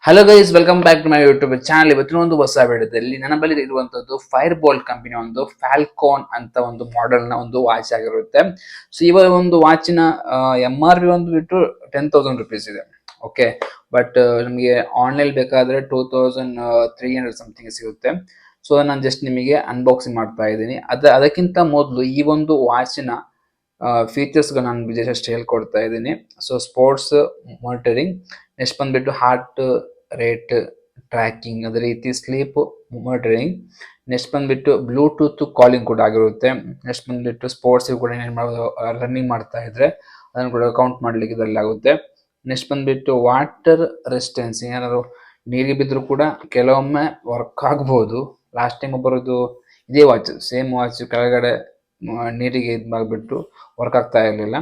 Hello guys, welcome back to my YouTube channel. ಇವತ್ತಿನ ಒಂದು ಹೊಸ ವಿಡಿಯೋದಲ್ಲಿ ನನ್ನ ಬಳಿ ಇರುವಂತದ್ದು ಫೈರ್-ಬೋಲ್ಟ್ ಕಂಪನಿ ಒಂದು ಫ್ಯಾಲ್ಕಾನ್ ಅಂತ ಒಂದು ಮಾಡೆಲ್ ನ ಒಂದು ವಾಚ್ ಆಗಿರುತ್ತೆ. ಸೊ ಇವಾಗ ಒಂದು ವಾಚಿನ MRP ಒಂದು ಬಿಟ್ಟು 10,000 rupees ಇದೆ. ಓಕೆ, ಬಟ್ ನಮಗೆ ಆನ್ಲೈನ್ ಬೇಕಾದ್ರೆ 2,300 ಸಮಥಿಂಗ್ ಸಿಗುತ್ತೆ. ಸೊ ನಾನು ಜಸ್ಟ್ ನಿಮಗೆ ಅನ್ಬಾಕ್ಸಿಂಗ್ ಮಾಡ್ತಾ ಇದ್ದೀನಿ. ಅದಕ್ಕಿಂತ ಮೊದಲು ಈ ಒಂದು ವಾಚಿನ ಫೀಚರ್ಸ್ ನಾನು ಜಸ್ಟ್ ಹೇಳ್ಕೊಡ್ತಾ ಇದ್ದೀನಿ. ಸೊ ಸ್ಪೋರ್ಟ್ಸ್ ಮಾನಿಟರಿಂಗ್, ನೆಕ್ಸ್ಟ್ ಬಂದ್ಬಿಟ್ಟು ಹಾರ್ಟ್ ರೇಟ್ ಟ್ರ್ಯಾಕಿಂಗ್, ಅದೇ ರೀತಿ ಸ್ಲೀಪ್ ಮಾನಿಟರಿಂಗ್, ನೆಕ್ಸ್ಟ್ ಬಂದ್ಬಿಟ್ಟು ಬ್ಲೂಟೂತ್ ಕಾಲಿಂಗ್ ಕೂಡ ಆಗಿರುತ್ತೆ. ನೆಕ್ಸ್ಟ್ ಬಂದ್ಬಿಟ್ಟು ಸ್ಪೋರ್ಟ್ಸ್ ಕೂಡ ರನ್ನಿಂಗ್ ಮಾಡ್ತಾ ಇದ್ರೆ ಅದನ್ನು ಕೂಡ ಕೌಂಟ್ ಮಾಡ್ಲಿಕ್ಕೆ ಇದರಲ್ಲಿ ಆಗುತ್ತೆ. ನೆಕ್ಸ್ಟ್ ಬಂದ್ಬಿಟ್ಟು ವಾಟರ್ ರೆಸಿಸ್ಟೆನ್ಸ್, ಏನಾದ್ರು ನೀರಿಗೆ ಬಿದ್ದರೂ ಕೂಡ ಕೆಲವೊಮ್ಮೆ ವರ್ಕ್ ಆಗ್ಬೋದು. ಲಾಸ್ಟ್ ಟೈಮ್ ಒಬ್ಬರದ್ದು ಇದೇ ವಾಚ್, ಸೇಮ್ ವಾಚ್ ಕೆಳಗಡೆ ನೀರಿಗೆ ಇದು ಮಾಡಿಬಿಟ್ಟು ವರ್ಕ್ ಆಗ್ತಾ ಇರಲಿಲ್ಲ.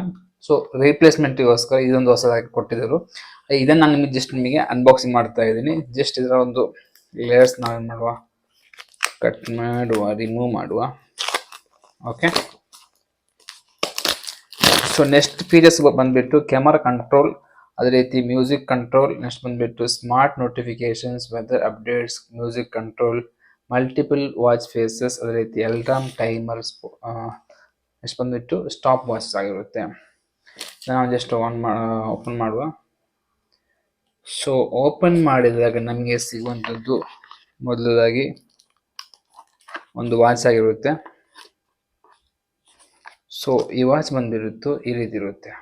ಸೊ ರೀಪ್ಲೇಸ್ಮೆಂಟಿಗೋಸ್ಕರ ಇದೊಂದು ಹೊಸದಾಗಿ ಕೊಟ್ಟಿದ್ದರು. ಇದನ್ನು ನಾನು ನಿಮಗೆ ಅನ್ಬಾಕ್ಸಿಂಗ್ ಮಾಡ್ತಾ ಇದ್ದೀನಿ. ಜಸ್ಟ್ ಇದರ ಒಂದು ಲೇಯರ್ಸ್ ನಾವೇನು ಮಾಡುವ, ಕಟ್ ಮಾಡುವ, ರಿಮೂವ್ ಮಾಡುವ. ಓಕೆ, ಸೊ ನೆಕ್ಸ್ಟ್ ಫೀಚರ್ಸ್ ಬಂದ್ಬಿಟ್ಟು ಕ್ಯಾಮರಾ ಕಂಟ್ರೋಲ್, ಅದೇ ರೀತಿ ಮ್ಯೂಸಿಕ್ ಕಂಟ್ರೋಲ್, ನೆಕ್ಸ್ಟ್ ಬಂದ್ಬಿಟ್ಟು smart notifications, weather updates, music control, multiple watch faces, ಅದೇ ರೀತಿ ಅಲ್ರಾಮ್ ಟೈಮರ್ಸ್, ನೆಕ್ಸ್ಟ್ ಬಂದ್ಬಿಟ್ಟು ಸ್ಟಾಪ್ ವಾಚ್ ಆಗಿರುತ್ತೆ. ನಾವು ಜಸ್ಟ್ ಓಪನ್ ಮಾಡುವ. ಸೊ ಓಪನ್ ಮಾಡಿದಾಗ ನಮಗೆ ಸಿಗುವಂಥದ್ದು ಮೊದಲದಾಗಿ ಒಂದು ವಾಚ್ ಆಗಿರುತ್ತೆ. ಸೊ ಈ ವಾಚ್ ಬಂದಿರುತ್ತೋ ಈ ರೀತಿ ಇರುತ್ತೆ.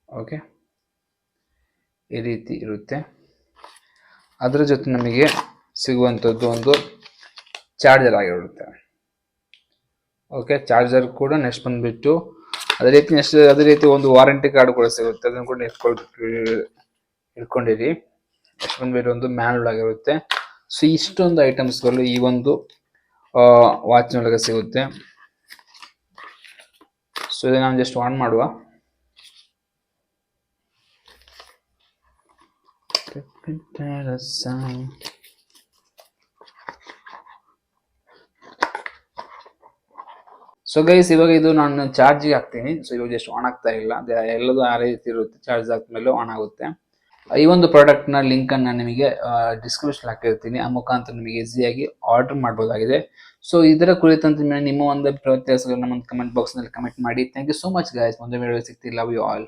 ಓಕೆ, ಈ ರೀತಿ ಇರುತ್ತೆ. ಅದರ ಜೊತೆ ನಮಗೆ ಸಿಗುವಂಥದ್ದು ಒಂದು ಚಾರ್ಜರ್ ಆಗಿರುತ್ತೆ. ಓಕೆ, ಚಾರ್ಜರ್ ಕೂಡ ನೆಕ್ಸ್ಟ್ ಬಂದ್ಬಿಟ್ಟು ಅದೇ ರೀತಿ ಒಂದು ವಾರಂಟಿ ಕಾರ್ಡ್ ಕೂಡ ಸಿಗುತ್ತೆ. ಅದನ್ನು ಕೂಡ ಇಟ್ಕೊಂಡಿರಿ. ನೆಕ್ಸ್ಟ್ ಬಂದ್ಬಿಟ್ಟು ಒಂದು ಮ್ಯಾನುವಲ್ ಆಗಿರುತ್ತೆ. ಸೊ ಇಷ್ಟೊಂದು ಐಟಮ್ಸ್ಗಳು ಈ ಒಂದು ವಾಚ್ನೊಳಗೆ ಸಿಗುತ್ತೆ. ಸೊ ಇದನ್ನು ನಾನು ಜಸ್ಟ್ ಆನ್ ಮಾಡುವ. ಸೊ ಗೈಸ್, ಇವಾಗ ಇದು ನಾನು ಚಾರ್ಜಿಗೆ ಹಾಕ್ತೀನಿ. ಸೊ ಇವಾಗ ಜಸ್ಟ್ ಆನ್ ಆಗ್ತಾ ಇಲ್ಲ, ಎಲ್ಲದೂ ಆ ರೀತಿ ಇರುತ್ತೆ. ಚಾರ್ಜ್ ಹಾಕ್ಮೇಲೆ ಆನ್ ಆಗುತ್ತೆ. ಈ ಒಂದು ಪ್ರಾಡಕ್ಟ್ನ ಲಿಂಕ್ ಅನ್ನು ನಿಮಗೆ ಡಿಸ್ಕ್ರಿಪ್ಷನ್ ಹಾಕಿರ್ತೀನಿ. ಆ ಮುಖಾಂತರ ನಿಮಗೆ ಈಸಿಯಾಗಿ ಆರ್ಡರ್ ಮಾಡಬಹುದಾಗಿದೆ. ಸೊ ಇದರ ಕುರಿತಂತೆ ನಿಮ್ಮ ಒಂದು ಅಭಿಪ್ರಾಯ ನಮ್ಮ ಕಮೆಂಟ್ ಬಾಕ್ಸ್ ನಲ್ಲಿ ಕಮೆಂಟ್ ಮಾಡಿ. Thank you so much guys. ಮುಂದೆ ವಿಡಿಯೋ ಸಿಗ್ತೀನಿ. Love you all.